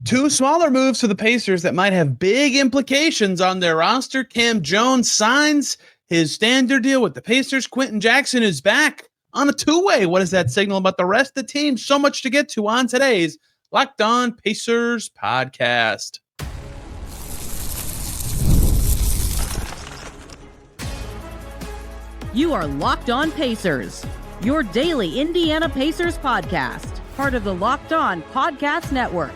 Two smaller moves for the Pacers that might have big implications on their roster. Kam Jones signs his standard deal with the Pacers. Quenton Jackson is back on a two-way. What does that signal about the rest of the team? So much to get to on today's Locked On Pacers podcast. You are Locked On Pacers, your daily Indiana Pacers podcast, part of the Locked On Podcast Network.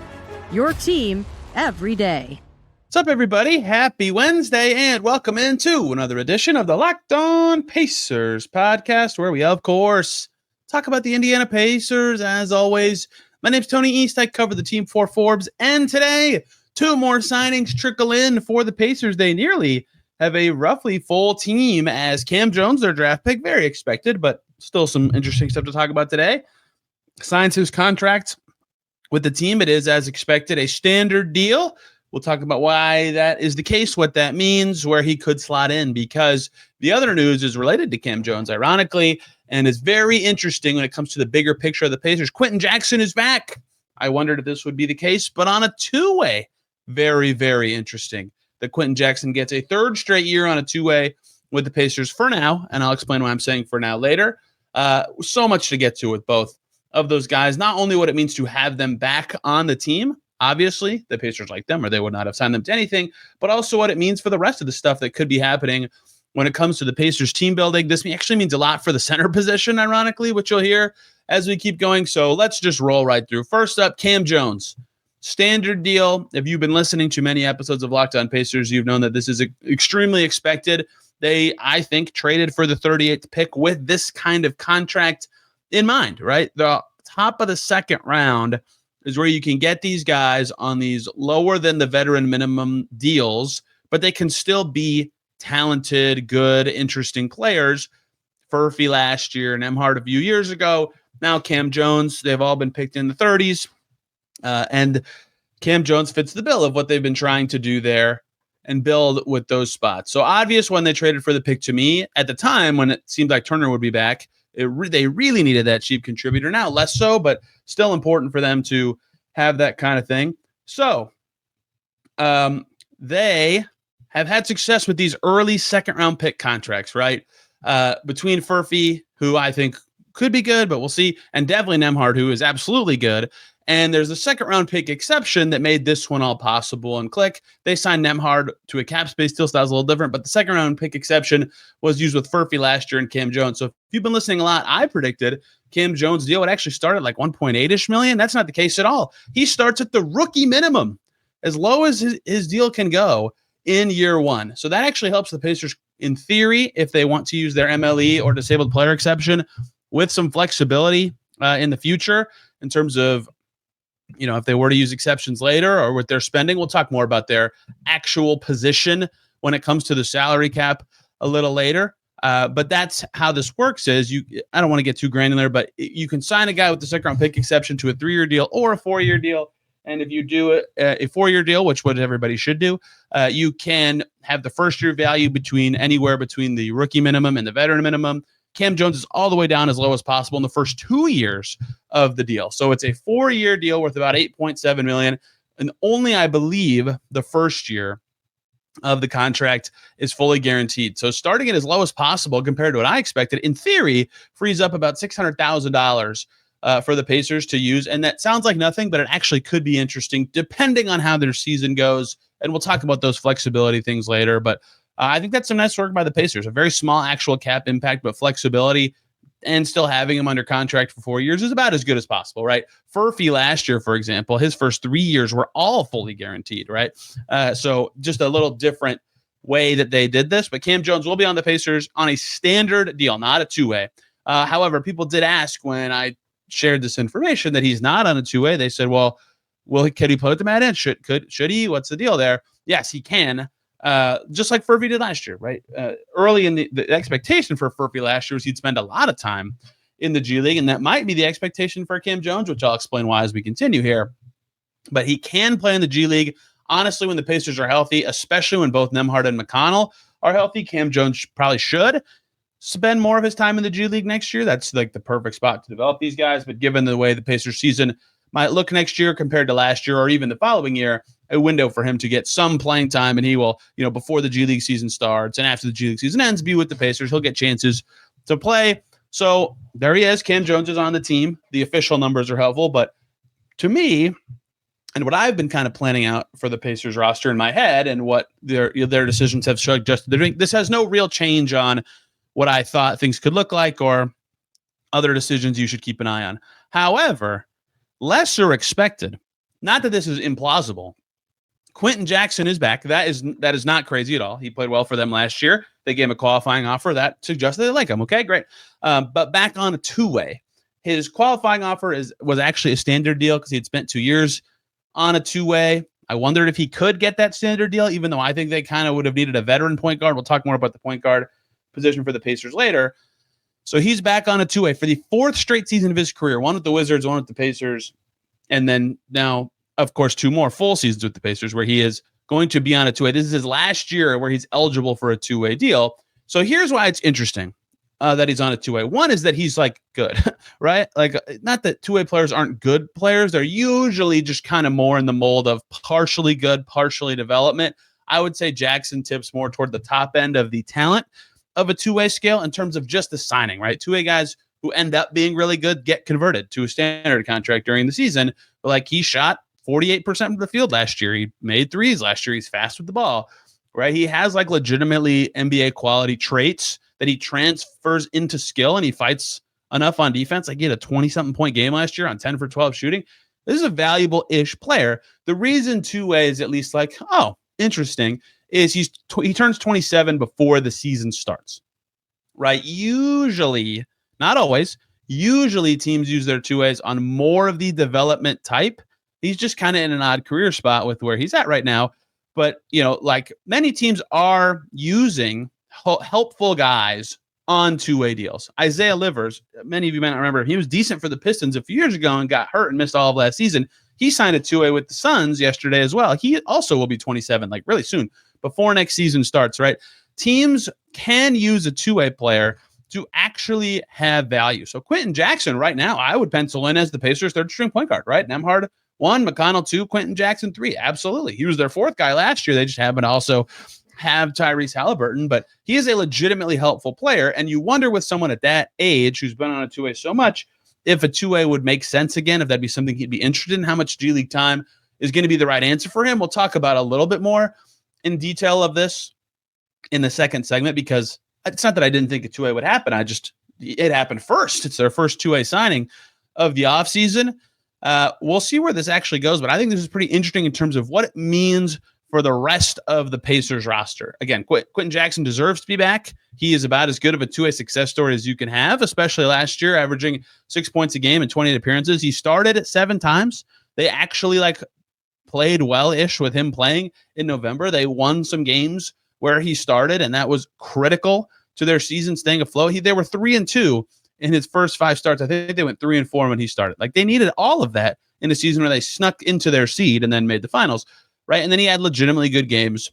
Your team every day. What's up, everybody? Happy Wednesday, and welcome into another edition of the Locked On Pacers podcast, where we, of course, talk about the Indiana Pacers. As always, my name's Tony East. I cover the team for Forbes, and today, two more signings trickle in for the Pacers. They nearly have a roughly full team as Kam Jones, their draft pick, very expected, but still some interesting stuff to talk about today. Signs his contract with the team. It is, as expected, a standard deal. We'll talk about why that is the case, what that means, where he could slot in, because the other news is related to Kam Jones, ironically, and is very interesting when it comes to the bigger picture of the Pacers. Quenton Jackson is back. I wondered if this would be the case, but on a two-way. Very, very interesting that Quenton Jackson gets a third straight year on a two-way with the Pacers for now, and I'll explain why I'm saying for now later. So much to get to with both of those guys. Not only what it means to have them back on the team, obviously, the Pacers like them or they would not have signed them to anything, but also what it means for the rest of the stuff that could be happening when it comes to the Pacers team building. This actually means a lot for the center position, ironically, which you'll hear as we keep going. So let's just roll right through. First up, Kam Jones. Standard deal. If you've been listening to many episodes of Locked On Pacers, you've known that this is extremely expected. They, I think, traded for the 38th pick with this kind of contract in mind, right? The top of the second round is where you can get these guys on these lower than the veteran minimum deals, but they can still be talented, good, interesting players. Furphy last year, Nembhard a few years ago. Now Kam Jones, they've all been picked in the 30s. And Kam Jones fits the bill of what they've been trying to do there and build with those spots. So obvious when they traded for the pick to me at the time when it seemed like Turner would be back. They really needed that cheap contributor. Now less so, but still important for them to have that kind of thing. So they have had success with these early second-round pick contracts, right? Between Furphy, who I think could be good, but we'll see, and definitely Nembhard, who is absolutely good. And there's a second-round pick exception that made this one all possible. And click, they signed Nembhard to a cap space deal, so that was a little different. But the second-round pick exception was used with Furphy last year and Kam Jones. So if you've been listening a lot, I predicted Kam Jones' deal would actually start at like 1.8-ish million. That's not the case at all. He starts at the rookie minimum, as low as his deal can go in year one. So that actually helps the Pacers, in theory, if they want to use their MLE or disabled player exception with some flexibility in the future in terms of, you know, if they were to use exceptions later or with their spending. We'll talk more about their actual position when it comes to the salary cap a little later. But that's how this works is I don't want to get too granular, but you can sign a guy with the second round pick exception to a 3-year deal or a 4-year deal. And if you do a 4-year deal, which what everybody should do, you can have the first year value anywhere between the rookie minimum and the veteran minimum. Kam Jones is all the way down as low as possible in the first 2 years of the deal. So it's a 4-year deal worth about $8.7 million. And only, I believe, the first year of the contract is fully guaranteed. So starting it as low as possible compared to what I expected, in theory, frees up about $600,000 for the Pacers to use. And that sounds like nothing, but it actually could be interesting depending on how their season goes. And we'll talk about those flexibility things later. But I think that's some nice work by the Pacers. A very small actual cap impact, but flexibility and still having him under contract for 4 years is about as good as possible, right? Furphy last year, for example, his first 3 years were all fully guaranteed, right? So just a little different way that they did this. But Kam Jones will be on the Pacers on a standard deal, not a two-way. However, people did ask when I shared this information that he's not on a two-way. They said, well, can he play with the Mad Ants? Should he? What's the deal there? Yes, he can. Just like Furphy did last year, right? Early in the expectation for Furphy last year was he'd spend a lot of time in the G League, and that might be the expectation for Kam Jones, which I'll explain why as we continue here. But he can play in the G League. Honestly, when the Pacers are healthy, especially when both Nembhard and McConnell are healthy, Kam Jones probably should spend more of his time in the G League next year. That's like the perfect spot to develop these guys. But given the way the Pacers season might look next year compared to last year or even the following year, a window for him to get some playing time, and he will, before the G League season starts and after the G League season ends, be with the Pacers. He'll get chances to play. So there he is. Kam Jones is on the team. The official numbers are helpful, but to me, and what I've been kind of planning out for the Pacers roster in my head and what their decisions have suggested they're doing, this has no real change on what I thought things could look like or other decisions you should keep an eye on. However, lesser expected, not that this is implausible, Quinton Jackson is back. That is not crazy at all. He played well for them last year. They gave him a qualifying offer. That suggests they like him. Okay, great. But back on a two-way. His qualifying offer was actually a standard deal because he had spent 2 years on a two-way. I wondered if he could get that standard deal, even though I think they kind of would have needed a veteran point guard. We'll talk more about the point guard position for the Pacers later. So he's back on a two-way for the fourth straight season of his career, one with the Wizards, one with the Pacers, and then now, of course, 2 more full seasons with the Pacers where he is going to be on a two-way. This is his last year where he's eligible for a two-way deal. So here's why it's interesting that he's on a two-way. One is that he's like good, right? Like, not that two-way players aren't good players. They're usually just kind of more in the mold of partially good, partially development. I would say Jackson tips more toward the top end of the talent of a two-way scale in terms of just the signing, right? Two-way guys who end up being really good get converted to a standard contract during the season. But like, he shot 48% from the field last year. He made threes last year. He's fast with the ball, right? He has like legitimately NBA quality traits that he transfers into skill, and he fights enough on defense. Like, he had a 20-something point game last year on 10 for 12 shooting. This is a valuable-ish player. The reason two-way is at least like, oh, interesting, is he turns 27 before the season starts, right? Usually, not always, usually teams use their two-ways on more of the development type. He's just kind of in an odd career spot with where he's at right now. But, like many teams are using helpful guys on two-way deals. Isaiah Livers, many of you might not remember, he was decent for the Pistons a few years ago and got hurt and missed all of last season. He signed a two-way with the Suns yesterday as well. He also will be 27, like really soon, before next season starts, right? Teams can use a two-way player to actually have value. So Quenton Jackson right now, I would pencil in as the Pacers' third-string point guard, right? Nembhard 1, McConnell 2, Quenton Jackson 3. Absolutely. He was their fourth guy last year. They just happen to also have Tyrese Haliburton, but he is a legitimately helpful player. And you wonder with someone at that age who's been on a two-way so much, if a two-way would make sense again, if that'd be something he'd be interested in, how much G League time is going to be the right answer for him. We'll talk about a little bit more in detail of this in the second segment, because it's not that I didn't think a two-way would happen. It happened first. It's their first two-way signing of the offseason. We'll see where this actually goes, but I think this is pretty interesting in terms of what it means for the rest of the Pacers roster. Again, Quenton Jackson deserves to be back. He is about as good of a two-way success story as you can have, especially last year, averaging 6 points a game in 28 appearances. He started 7 times. They actually played well-ish with him playing in November. They won some games where he started, and that was critical to their season staying afloat. They were 3-2 in his first 5 starts. I think they went 3-4 when he started. They needed all of that in a season where they snuck into their seed and then made the finals, right? And then he had legitimately good games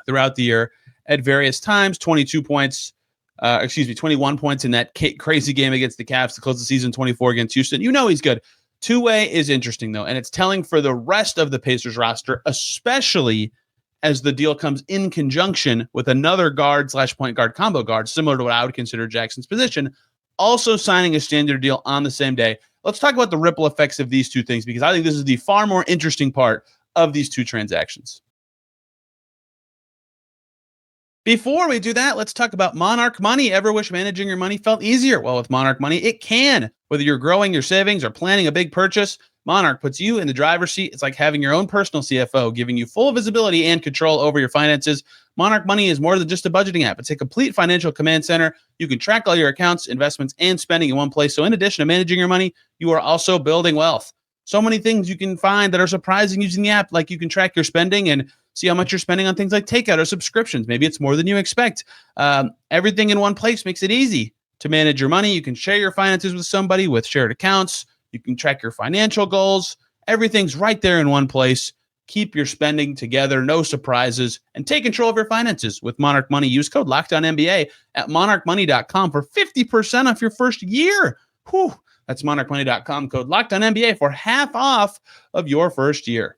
throughout the year at various times. 21 points in that crazy game against the Cavs to close the season, 24 against Houston. He's good. Two-way is interesting, though, and it's telling for the rest of the Pacers roster, especially as the deal comes in conjunction with another guard/point guard combo guard, similar to what I would consider Jackson's position, also signing a standard deal on the same day. Let's talk about the ripple effects of these two things, because I think this is the far more interesting part of these two transactions. Before we do that, let's talk about Monarch Money. Ever wish managing your money felt easier? Well, with Monarch Money, it can. Whether you're growing your savings or planning a big purchase, Monarch puts you in the driver's seat. It's like having your own personal CFO, giving you full visibility and control over your finances. Monarch Money is more than just a budgeting app. It's a complete financial command center. You can track all your accounts, investments, and spending in one place. So in addition to managing your money, you are also building wealth. So many things you can find that are surprising using the app. Like, you can track your spending and see how much you're spending on things like takeout or subscriptions. Maybe it's more than you expect. Everything in one place makes it easy to manage your money. You can share your finances with somebody with shared accounts. You can track your financial goals. Everything's right there in one place. Keep your spending together, no surprises, and take control of your finances with Monarch Money. Use code LOCKEDONNBA at monarchmoney.com for 50% off your first year. Whew, That's monarchmoney.com, code LOCKEDONNBA for half off of your first year.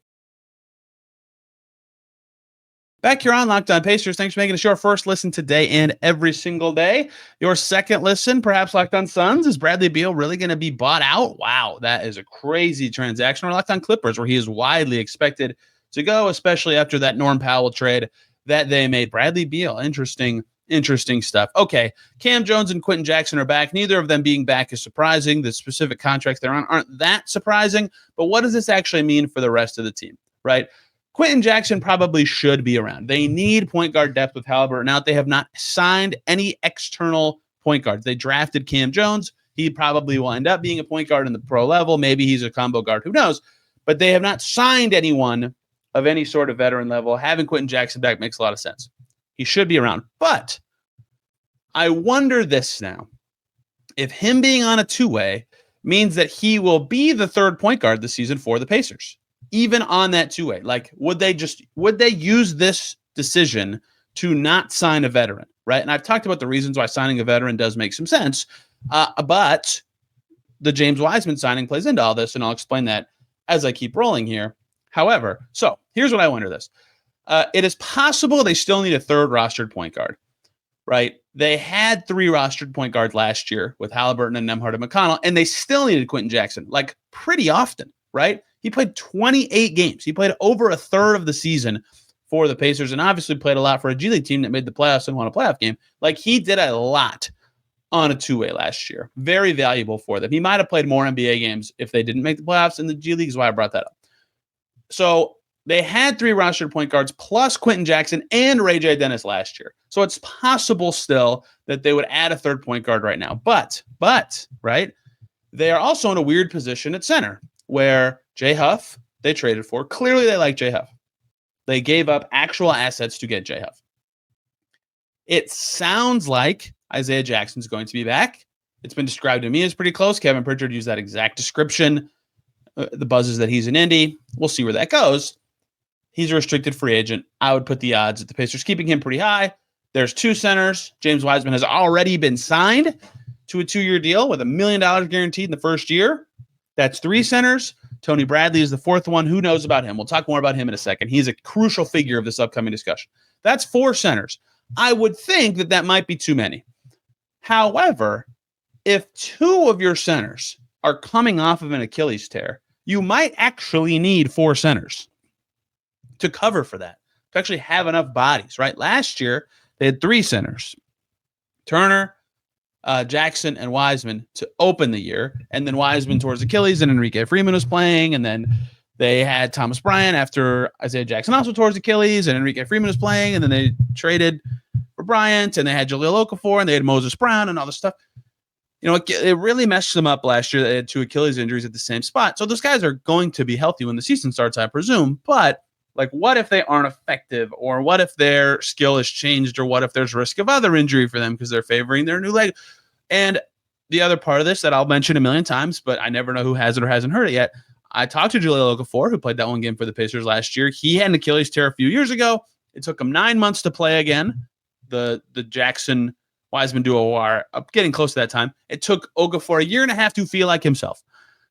Back here on Locked On Pacers. Thanks for making us your first listen today and every single day. Your second listen, perhaps Locked On Suns. Is Bradley Beal really going to be bought out? Wow, that is a crazy transaction. Or Locked On Clippers, where he is widely expected to go, especially after that Norm Powell trade that they made. Bradley Beal, interesting stuff. Okay, Kam Jones and Quenton Jackson are back. Neither of them being back is surprising. The specific contracts they're on aren't that surprising. But what does this actually mean for the rest of the team, right? Quenton Jackson probably should be around. They need point guard depth with Haliburton out. They have not signed any external point guards. They drafted Kam Jones. He probably will end up being a point guard in the pro level. Maybe he's a combo guard. Who knows? But they have not signed anyone of any sort of veteran level. Having Quenton Jackson back makes a lot of sense. He should be around. But I wonder this now. If him being on a two-way means that he will be the third point guard this season for the Pacers. Even on that two-way, like would they use this decision to not sign a veteran, right? And I've talked about the reasons why signing a veteran does make some sense, but the James Wiseman signing plays into all this, and I'll explain that as I keep rolling here. However, so here's what I wonder this. It is possible they still need a third rostered point guard, right? They had 3 rostered point guards last year with Haliburton and Nembhard and McConnell, and they still needed Quenton Jackson, like pretty often, right? He played 28 games. He played over a third of the season for the Pacers and obviously played a lot for a G League team that made the playoffs and won a playoff game. Like he did a lot on a two-way last year. Very valuable for them. He might have played more NBA games if they didn't make the playoffs in the G League is why I brought that up. So they had 3 rostered point guards plus Quenton Jackson and Ray J. Dennis last year. So it's possible still that they would add a third point guard right now. But, right, they are also in a weird position at center where Jay Huff, they traded for. Clearly, they like Jay Huff. They gave up actual assets to get Jay Huff. It sounds like Isaiah Jackson's going to be back. It's been described to me as pretty close. Kevin Pritchard used that exact description. The buzz is that he's in Indy. We'll see where that goes. He's a restricted free agent. I would put the odds at the Pacers keeping him pretty high. There's 2 centers. James Wiseman has already been signed to a 2-year deal with $1 million guaranteed in the first year. That's 3 centers. Tony Bradley is the 4th one. Who knows about him? We'll talk more about him in a second. He's a crucial figure of this upcoming discussion. That's 4 centers. I would think that might be too many. However, if 2 of your centers are coming off of an Achilles tear, you might actually need 4 centers to cover for that, to actually have enough bodies, right? Last year, they had 3 centers. Turner, Jackson and Wiseman to open the year, and then Wiseman towards Achilles, and Enrique Freeman was playing, and then they had Thomas Bryant after Isaiah Jackson also towards Achilles, and Enrique Freeman was playing, and then they traded for Bryant, and they had Jahlil Okafor, and they had Moses Brown, and all this stuff. You know, it really messed them up last year. They had 2 Achilles injuries at the same spot. So those guys are going to be healthy when the season starts, I presume, but like, what if they aren't effective, or what if their skill has changed, or what if there's risk of other injury for them because they're favoring their new leg? And the other part of this that I'll mention a million times, but I never know who has it or hasn't heard it yet. I talked to Jahlil Okafor, who played that one game for the Pacers last year. He had an Achilles tear a few years ago. It took him 9 months to play again. The Jackson Wiseman duo are getting close to that time. It took Okafor a year and a half to feel like himself.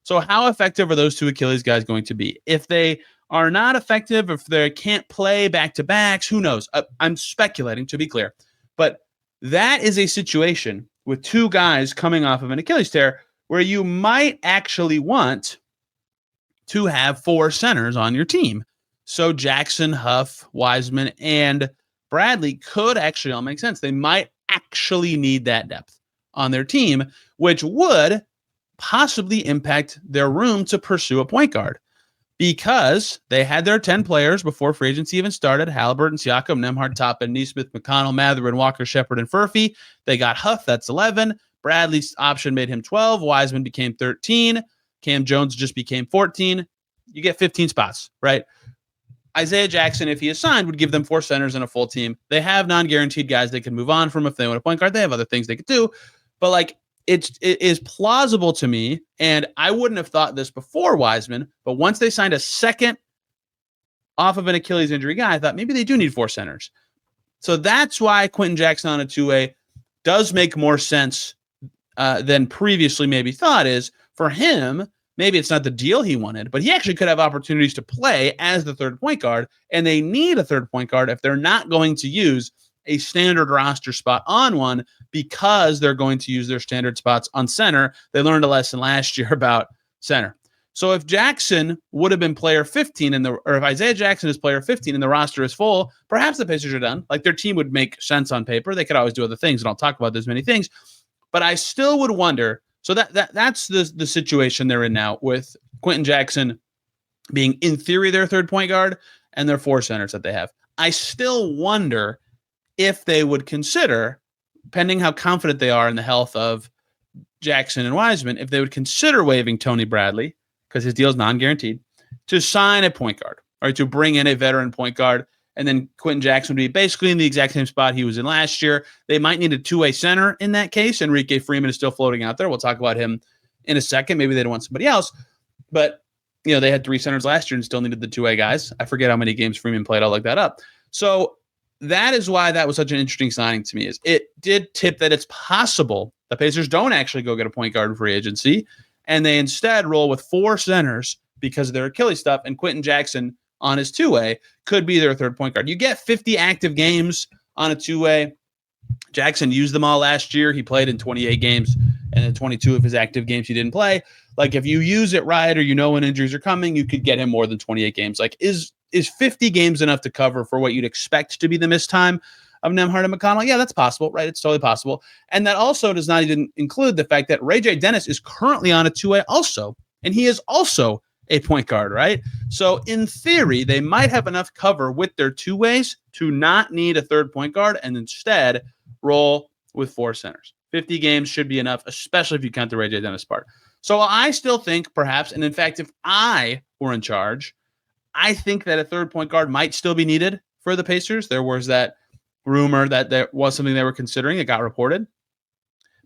So how effective are those 2 Achilles guys going to be? If they are not effective, if they can't play back-to-backs, who knows? I'm speculating, to be clear. But that is a situation with 2 guys coming off of an Achilles tear where you might actually want to have 4 centers on your team. So Jackson, Huff, Wiseman, and Bradley could actually all make sense. They might actually need that depth on their team, which would possibly impact their room to pursue a point guard, because they had their 10 players before free agency even started: Haliburton, Siakam, Nembhard, Toppin, Nesmith, McConnell, Mathurin, Walker, Shepherd, and Furphy. They got Huff, that's 11. Bradley's option made him 12. Wiseman became 13. Kam Jones just became 14. You get 15 spots, right? Isaiah Jackson, if he is signed, would give them 4 centers and a full team. They have non-guaranteed guys they can move on from if they want a point guard. They have other things they could do. But like, it is plausible to me, and I wouldn't have thought this before Wiseman, but once they signed a second off of an Achilles injury guy, I thought maybe they do need 4 centers. So that's why Quenton Jackson on a 2-way does make more sense than previously maybe thought, is for him, maybe it's not the deal he wanted, but he actually could have opportunities to play as the third point guard, and they need a third point guard if they're not going to use a standard roster spot on one because they're going to use their standard spots on center. They learned a lesson last year about center. So if Jackson would have been player 15 or if Isaiah Jackson is player 15 and the roster is full, perhaps the Pacers are done. Like, their team would make sense on paper. They could always do other things, and I'll talk about those many things. But I still would wonder. So that's the situation they're in now, with Quenton Jackson being, in theory, their third point guard and their four centers that they have. I still wonder if they would consider, pending how confident they are in the health of Jackson and Wiseman, if they would consider waiving Tony Bradley, because his deal is non-guaranteed, to sign a point guard, or to bring in a veteran point guard, and then Quenton Jackson would be basically in the exact same spot he was in last year. They might need a two-way center in that case. Enrique Freeman is still floating out there. We'll talk about him in a second. Maybe they don't want somebody else. But, they had three centers last year and still needed the two-way guys. I forget how many games Freeman played. I'll look that up. So that is why that was such an interesting signing to me, is it did tip that it's possible the Pacers don't actually go get a point guard in free agency, and they instead roll with four centers because of their Achilles stuff, and Quenton Jackson on his two-way could be their third point guard. You get 50 active games on a two-way. Jackson used them all last year. He played in 28 games, and in 22 of his active games he didn't play. Like, if you use it right, or when injuries are coming, you could get him more than 28 games. Like, is 50 games enough to cover for what you'd expect to be the missed time of Nembhard and McConnell? Yeah, that's possible, right? It's totally possible. And that also does not even include the fact that Ray J. Dennis is currently on a two-way also, and he is also a point guard, right? So in theory, they might have enough cover with their two ways to not need a third point guard and instead roll with four centers. 50 games should be enough, especially if you count the Ray J. Dennis part. So I still think perhaps, and in fact, if I were in charge, I think that a third point guard might still be needed for the Pacers. There was that rumor that there was something they were considering. It got reported.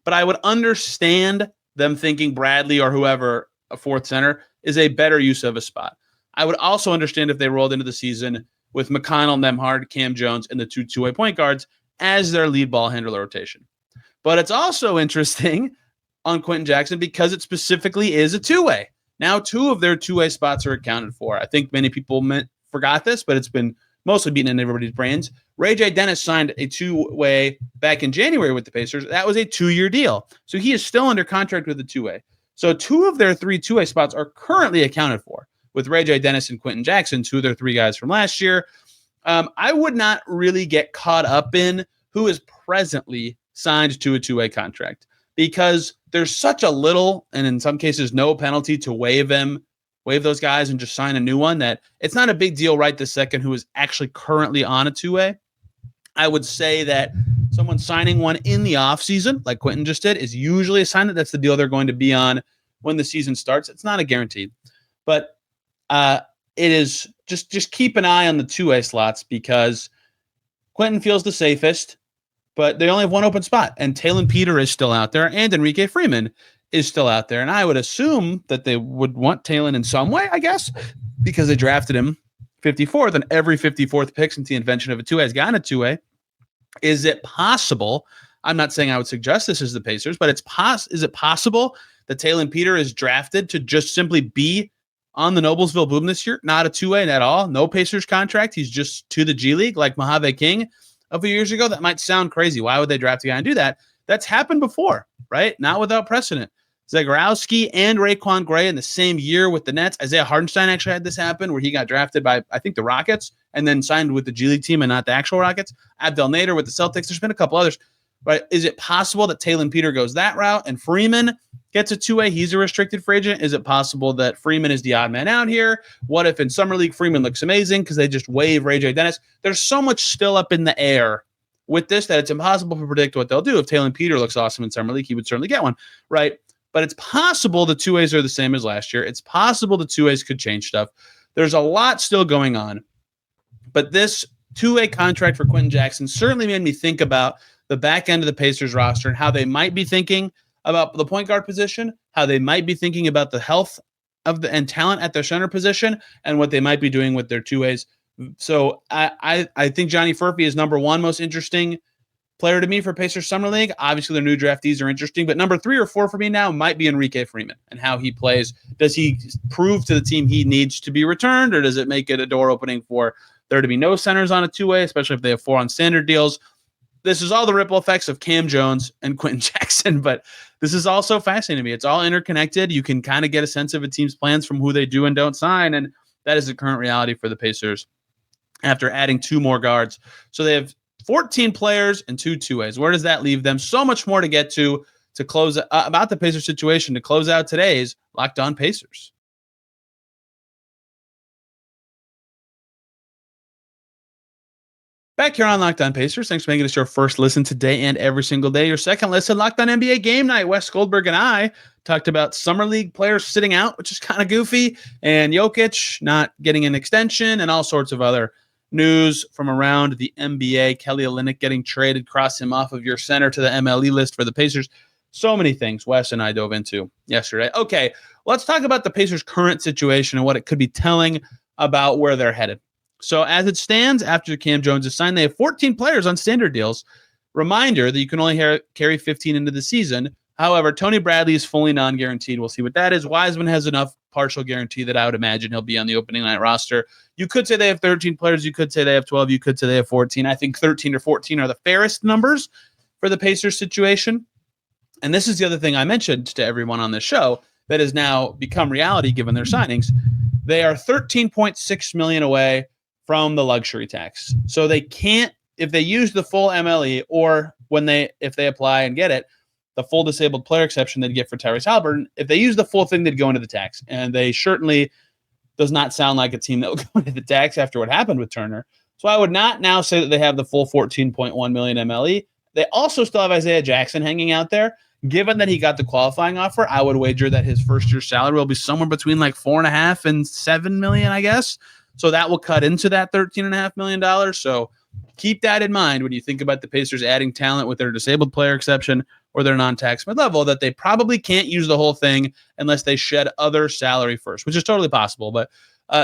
But I would understand them thinking Bradley or whoever, a fourth center, is a better use of a spot. I would also understand if they rolled into the season with McConnell, Nembhard, Kam Jones, and the two-way point guards as their lead ball handler rotation. But it's also interesting on Quenton Jackson because it specifically is a two-way. Now, two of their two-way spots are accounted for. I think many people forgot this, but it's been mostly beaten in everybody's brains. Ray J. Dennis signed a two-way back in January with the Pacers. That was a 2-year deal. So he is still under contract with the two-way. So two of their three two-way spots are currently accounted for with Ray J. Dennis and Quenton Jackson, two of their three guys from last year. I would not really get caught up in who is presently signed to a two-way contract because there's such a little, and in some cases no penalty to waive those guys and just sign a new one, that it's not a big deal right this second who is actually currently on a two-way. I would say that someone signing one in the offseason, like Quenton just did, is usually a sign that that's the deal they're going to be on when the season starts. It's not a guarantee. But it is just keep an eye on the two-way slots because Quenton feels the safest, but they only have one open spot. And Talon Peter is still out there, and Enrique Freeman is still out there. And I would assume that they would want Talon in some way, I guess, because they drafted him 54th, and every 54th pick since the invention of a two-way has gotten a two-way. Is it possible? I'm not saying I would suggest this as the Pacers, but is it possible that Talon Peter is drafted to just simply be on the Noblesville Boom this year? Not a two-way at all. No Pacers contract. He's just to the G League like Mojave King a few years ago. That might sound crazy. Why would they draft a guy and do that? That's happened before, right? Not without precedent. Zagorowski and Raekwon Gray in the same year with the Nets. Isaiah Hartenstein actually had this happen where he got drafted by, I think, the Rockets and then signed with the G League team and not the actual Rockets. Abdel Nader with the Celtics. There's been a couple others. Right? Is it possible that Talon Peter goes that route and Freeman gets a two-way? He's a restricted free agent. Is it possible that Freeman is the odd man out here? What if in Summer League Freeman looks amazing because they just waive Ray J. Dennis? There's so much still up in the air with this that it's impossible to predict what they'll do. If Talon Peter looks awesome in Summer League, he would certainly get one, right? But it's possible the two-ways are the same as last year. It's possible the two-ways could change stuff. There's a lot still going on. But this two-way contract for Quenton Jackson certainly made me think about the back end of the Pacers roster and how they might be thinking about the point guard position, how they might be thinking about the health of and talent at their center position, and what they might be doing with their two-ways. So I think Johnny Furphy is number one most interesting player to me for Pacers Summer League. Obviously, their new draftees are interesting, but number 3 or 4 for me now might be Enrique Freeman and how he plays. Does he prove to the team he needs to be returned, or does it make it a door opening for there to be no centers on a two-way, especially if they have 4 on standard deals? This is all the ripple effects of Kam Jones and Quenton Jackson, but this is also fascinating to me. It's all interconnected. You can kind of get a sense of a team's plans from who they do and don't sign, and that is the current reality for the Pacers after adding 2 more guards. So they have 14 players and 2 two-ways. Where does that leave them? So much more to get to close about the Pacers situation to close out today's Locked On Pacers. Back here on Locked On Pacers. Thanks for making this your first listen today and every single day. Your second listen, Locked On NBA Game Night. Wes Goldberg and I talked about Summer League players sitting out, which is kind of goofy, and Jokic not getting an extension, and all sorts of other news from around the NBA. Kelly Olynyk getting traded, cross him off of your center to the MLE list for the Pacers. So many things Wes and I dove into yesterday. Okay, let's talk about the Pacers' current situation and what it could be telling about where they're headed. So as it stands, after Kam Jones is signed, they have 14 players on standard deals. Reminder that you can only carry 15 into the season. However, Tony Bradley is fully non-guaranteed. We'll see what that is. Wiseman has enough partial guarantee that I would imagine he'll be on the opening night roster. You could say they have 13 players. You could say they have 12. You could say they have 14. I think 13 or 14 are the fairest numbers for the Pacers situation. And this is the other thing I mentioned to everyone on this show that has now become reality given their signings. They are $13.6 million away from the luxury tax. So they can't, if they use the full MLE, or if they apply and get it, the full disabled player exception they'd get for Tyrese Haliburton, if they use the full thing, they'd go into the tax. And they certainly does not sound like a team that will go into the tax after what happened with Turner. So I would not now say that they have the full 14.1 million MLE. They also still have Isaiah Jackson hanging out there. Given that he got the qualifying offer, I would wager that his first year salary will be somewhere between like $4.5 and $7 million, I guess. So that will cut into that $13.5 million. So keep that in mind when you think about the Pacers adding talent with their disabled player exception or their non-tax mid-level, that they probably can't use the whole thing unless they shed other salary first, which is totally possible. But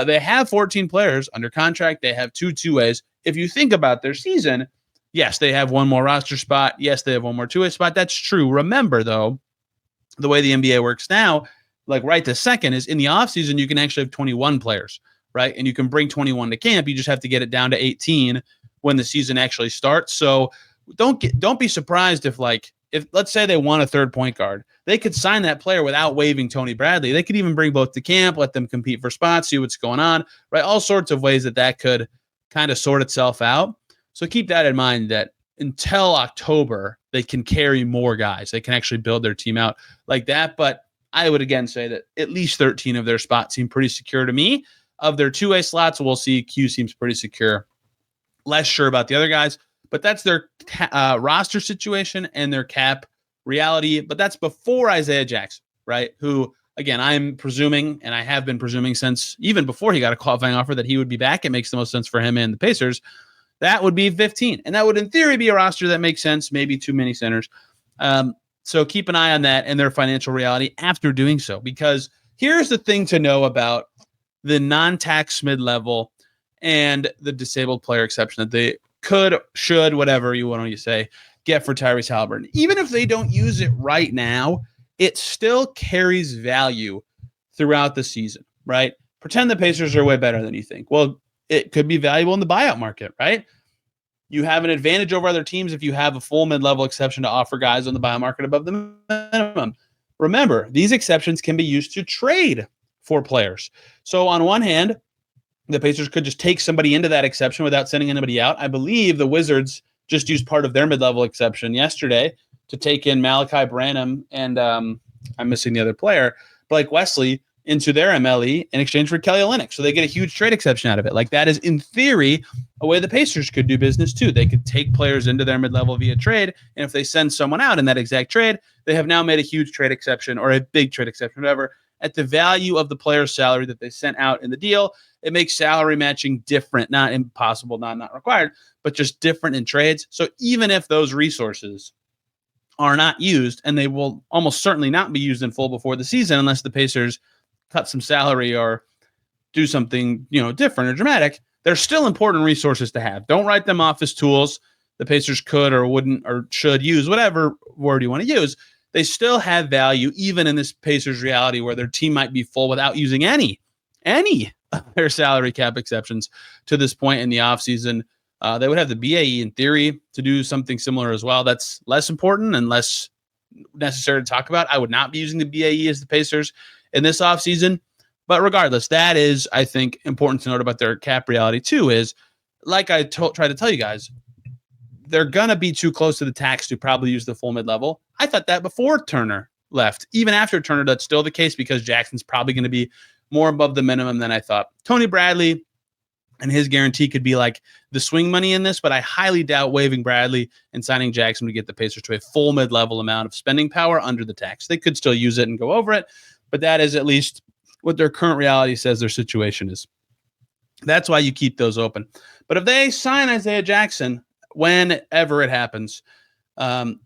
they have 14 players under contract. They have 2 two-ways. If you think about their season, yes, they have 1 more roster spot. Yes, they have 1 more two-way spot. That's true. Remember, though, the way the NBA works now, like right this second, is in the offseason, you can actually have 21 players. Right. And you can bring 21 to camp. You just have to get it down to 18 when the season actually starts. So don't be surprised if let's say they want a third point guard, they could sign that player without waiving Tony Bradley. They could even bring both to camp, let them compete for spots, see what's going on. Right. All sorts of ways that could kind of sort itself out. So keep that in mind, that until October, they can carry more guys. They can actually build their team out like that. But I would again say that at least 13 of their spots seem pretty secure to me. Of their two-way slots, we'll see Q seems pretty secure. Less sure about the other guys, but that's their roster situation and their cap reality. But that's before Isaiah Jackson, right? Who, again, I'm presuming, and I have been presuming since even before he got a qualifying offer, that he would be back. It makes the most sense for him and the Pacers. That would be 15. And that would, in theory, be a roster that makes sense, maybe too many centers. So keep an eye on that and their financial reality after doing so. Because here's the thing to know about the non-tax mid-level and the disabled player exception that they could, should, whatever you want to say, get for Tyrese Haliburton. Even if they don't use it right now, it still carries value throughout the season, right? Pretend the Pacers are way better than you think. Well, it could be valuable in the buyout market, right? You have an advantage over other teams if you have a full mid-level exception to offer guys on the buyout market above the minimum. Remember, these exceptions can be used to trade for players. So on one hand, the Pacers could just take somebody into that exception without sending anybody out. I believe the Wizards just used part of their mid-level exception yesterday to take in Malachi Branham and I'm missing the other player, Blake Wesley, into their MLE in exchange for Kelly Olynyk. So they get a huge trade exception out of it. Like, that is, in theory, a way the Pacers could do business too. They could take players into their mid-level via trade, and if they send someone out in that exact trade, they have now made a huge trade exception, or a big trade exception, whatever, at the value of the player's salary that they sent out in the deal. It makes salary matching different, not impossible, not required, but just different in trades. So even if those resources are not used, and they will almost certainly not be used in full before the season unless the Pacers cut some salary or do something, different or dramatic, they're still important resources to have. Don't write them off as tools. the Pacers could or wouldn't or should use, whatever word you want to use, they still have value even in this Pacers reality where their team might be full without using any of their salary cap exceptions to this point in the offseason. They would have the BAE in theory to do something similar as well. That's less important and less necessary to talk about. I would not be using the BAE as the Pacers in this offseason. But regardless, that is, I think, important to note about their cap reality too, is like I tried to tell you guys, they're going to be too close to the tax to probably use the full mid-level. I thought that before Turner left. Even after Turner, that's still the case because Jackson's probably going to be more above the minimum than I thought. Tony Bradley and his guarantee could be like the swing money in this, but I highly doubt waiving Bradley and signing Jackson would get the Pacers to a full mid-level amount of spending power under the tax. They could still use it and go over it, but that is at least what their current reality says their situation is. That's why you keep those open. But if they sign Isaiah Jackson, whenever it happens,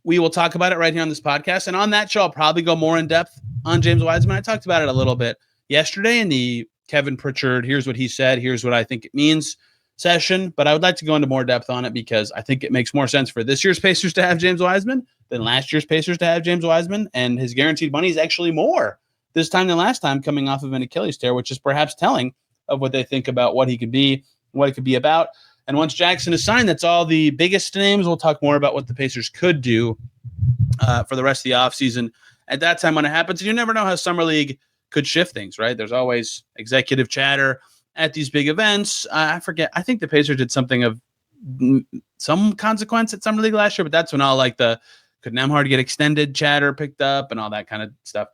we will talk about it right here on this podcast. And on that show, I'll probably go more in depth on James Wiseman. I talked about it a little bit yesterday in the Kevin Pritchard, here's what he said, here's what I think it means session. But I would like to go into more depth on it because I think it makes more sense for this year's Pacers to have James Wiseman than last year's Pacers to have James Wiseman. And his guaranteed money is actually more this time than last time, coming off of an Achilles tear, which is perhaps telling of what they think about what he could be, what it could be about. And once Jackson is signed, that's all the biggest names. We'll talk more about what the Pacers could do for the rest of the offseason at that time when it happens. And you never know how Summer League could shift things, right? There's always executive chatter at these big events. I forget. I think the Pacers did something of some consequence at Summer League last year, but that's when all like the could Nembhard get extended chatter picked up and all that kind of stuff.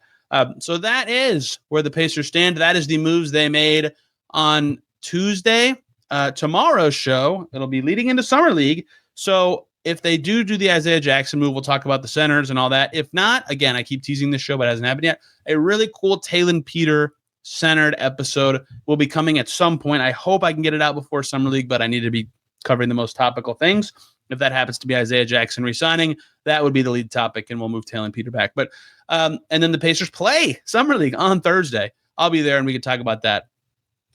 So that is where the Pacers stand. That is the moves they made on Tuesday. Tomorrow's show, it'll be leading into Summer League. So if they do the Isaiah Jackson move, we'll talk about the centers and all that. If not, again, I keep teasing this show, but it hasn't happened yet. A really cool Talon Peter centered episode will be coming at some point. I hope I can get it out before Summer League, but I need to be covering the most topical things. If that happens to be Isaiah Jackson resigning, that would be the lead topic, and we'll move Talon Peter back. But and then the Pacers play Summer League on Thursday. I'll be there, and we can talk about that.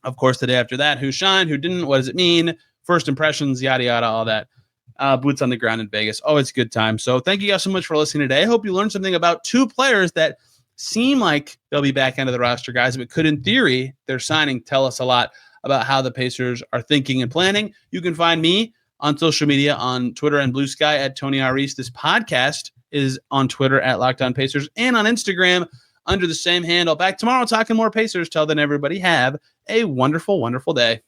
Of course, the day after that, who shined, who didn't, what does it mean, first impressions, yada, yada, all that. Boots on the ground in Vegas. Oh, it's a good time. So thank you guys so much for listening today. I hope you learned something about two players that seem like they'll be back into the roster, guys, but could, in theory, their signing tell us a lot about how the Pacers are thinking and planning. You can find me on social media on Twitter and Blue Sky at Tony R. Reese. This podcast is on Twitter at Locked On Pacers and on Instagram under the same handle. Back tomorrow talking more Pacers. Till then, everybody have a wonderful, wonderful day.